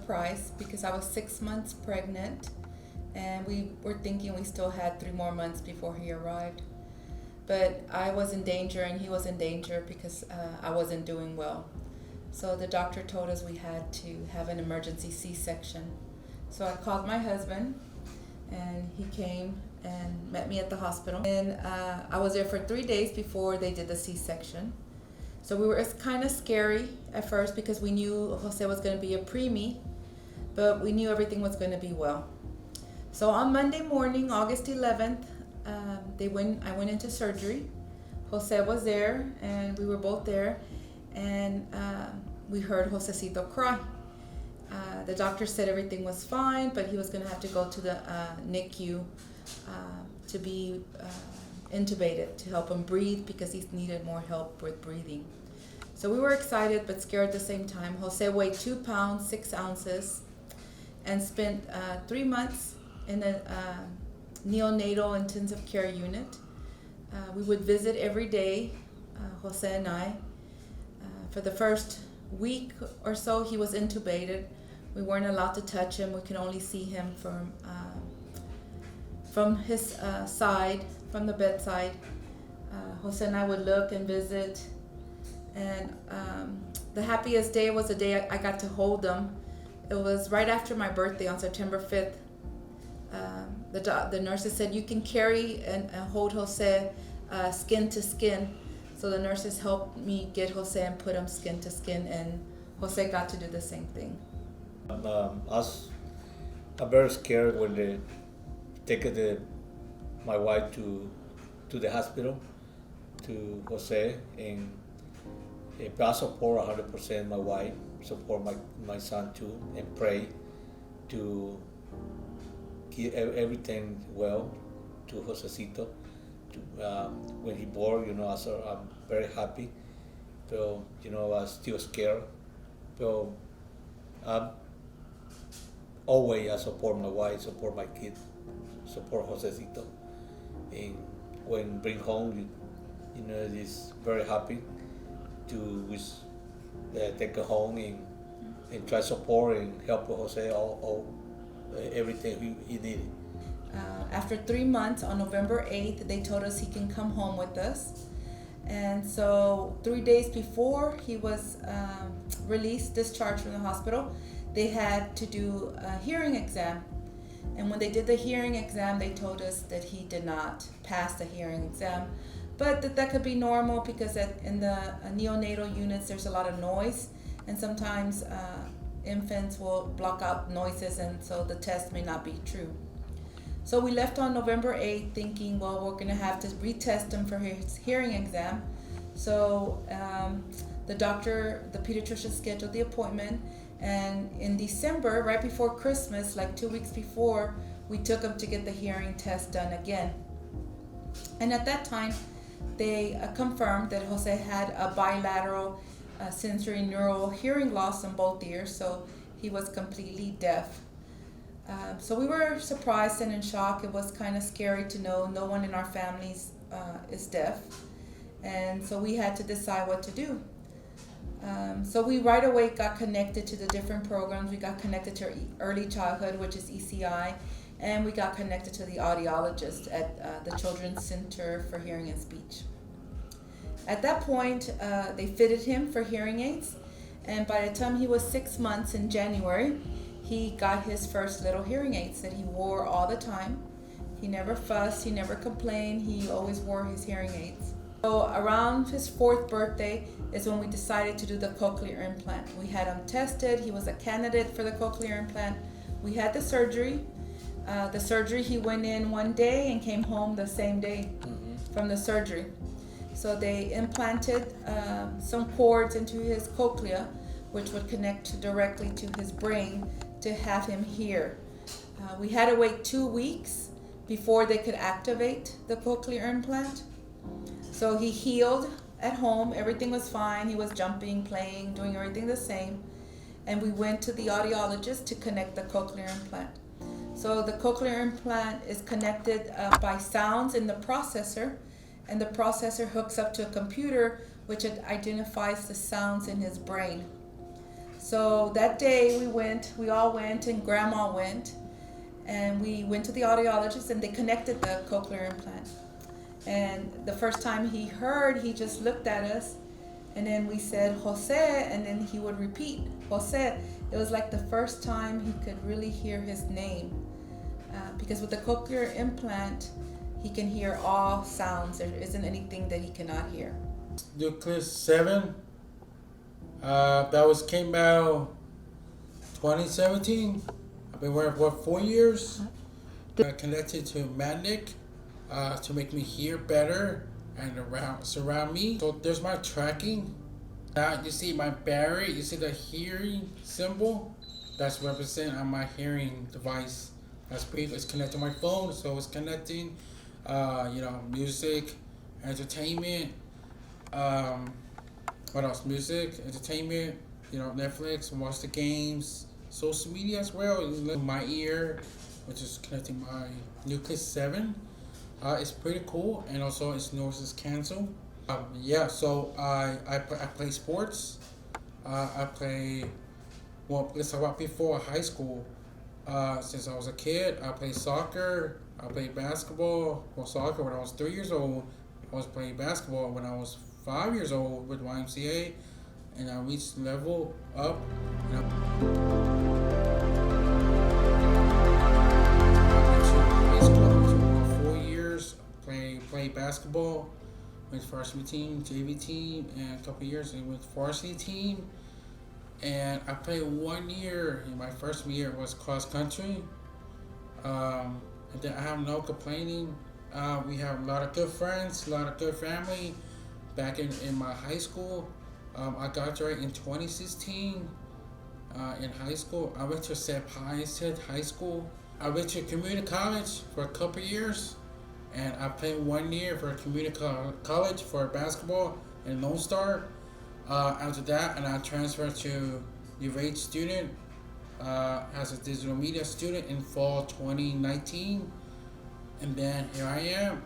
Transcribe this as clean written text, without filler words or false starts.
surprise because I was 6 months pregnant, and we were thinking we still had 3 more months before he arrived. But I was in danger and he was in danger because I wasn't doing well. So the doctor told us we had to have an emergency C-section. So I called my husband, and he came and met me at the hospital. And I was there for 3 days before they did the C-section. So we were, it's kind of scary at first because we knew Jose was going to be a preemie, but we knew everything was going to be well. So on Monday morning, August 11th, I went into surgery. Jose was there, and we were both there, and we heard Josecito cry. The doctor said everything was fine, but he was going to have to go to the NICU to be intubated to help him breathe because he needed more help with breathing. So we were excited but scared at the same time. Jose weighed 2 pounds, 6 ounces, and spent 3 months in the neonatal intensive care unit. We would visit every day, Jose and I. For the first week or so, he was intubated. We weren't allowed to touch him. We could only see him from his side, from the bedside. Jose and I would look and visit. And the happiest day was the day I got to hold him. It was right after my birthday on September 5th. The nurses said, you can carry and hold Jose skin to skin. So the nurses helped me get Jose and put him skin to skin, and Jose got to do the same thing. I'm very scared when they take my wife to the hospital, to Jose, and I support 100% my wife, support my son too, and pray to give everything well to Josecito. When he born, I'm very happy. So, I'm still scared. So, always I support my wife, support my kid, support Josecito. And when bring home, it's very happy to take her home and try support and help Jose all everything he needed. After 3 months, on November 8th, they told us he can come home with us. And so 3 days before he was discharged from the hospital, they had to do a hearing exam. And when they did the hearing exam, they told us that he did not pass the hearing exam, but that could be normal because in the neonatal units, there's a lot of noise, and sometimes infants will block out noises, and so the test may not be true. So we left on November 8th thinking, well, we're going to have to retest him for his hearing exam. So the pediatrician scheduled the appointment, and in December, right before Christmas, like 2 weeks before, we took him to get the hearing test done again. And at that time, they confirmed that Jose had a bilateral sensory neural hearing loss in both ears, so he was completely deaf. So we were surprised and in shock. It was kind of scary to know no one in our families is deaf, and so we had to decide what to do. So we right away got connected to the different programs. We got connected to early childhood, which is ECI, and we got connected to the audiologist at the Children's Center for Hearing and Speech. At that point, they fitted him for hearing aids, and by the time he was 6 months in January, he got his first little hearing aids that he wore all the time. He never fussed, he never complained, he always wore his hearing aids. So around his 4th birthday is when we decided to do the cochlear implant. We had him tested, he was a candidate for the cochlear implant. We had the surgery. He went in one day and came home the same day from the surgery. So they implanted some cords into his cochlea, which would connect directly to his brain to have him hear. We had to wait 2 weeks before they could activate the cochlear implant. So he healed at home, everything was fine. He was jumping, playing, doing everything the same. And we went to the audiologist to connect the cochlear implant. So the cochlear implant is connected by sounds in the processor, and the processor hooks up to a computer which identifies the sounds in his brain. So that day we all went, and Grandma went, and we went to the audiologist, and they connected the cochlear implant. And the first time he heard, he just looked at us, and then we said Jose, and then he would repeat Jose. It was like the first time he could really hear his name, because with the cochlear implant, he can hear all sounds. There isn't anything that he cannot hear. Nucleus 7. That came out 2017. I've been wearing it for 4 years. Connected to magnetic to make me hear better and surround me. So there's my tracking. Now you see my barrier. You see the hearing symbol. That's represented on my hearing device. That's brief. It's connected to my phone, so it's connecting. Music, entertainment. What else? Music, entertainment, Netflix, watch the games, social media as well. My ear, which is connecting my Nucleus 7. It's pretty cool, and also it's noise cancel. So I play sports. Let's talk about before high school. Since I was a kid, I played soccer. I played basketball. Well, soccer when I was 3 years old. I was playing basketball when I was 5 years old with YMCA, and I reached level up. I went to high school. I went to 4 years. Played basketball with varsity team, JV team, and a couple years with varsity team. And I played 1 year. My first year was cross country. And then I have no complaining. We have a lot of good friends, a lot of good family. Back in my high school, I graduated in 2016 in high school. I went to St. Pius High School. I went to community college for a couple years, and I played 1 year for community college for basketball in Lone Star. After that, and I transferred to UH student as a digital media student in fall 2019, and then here I am.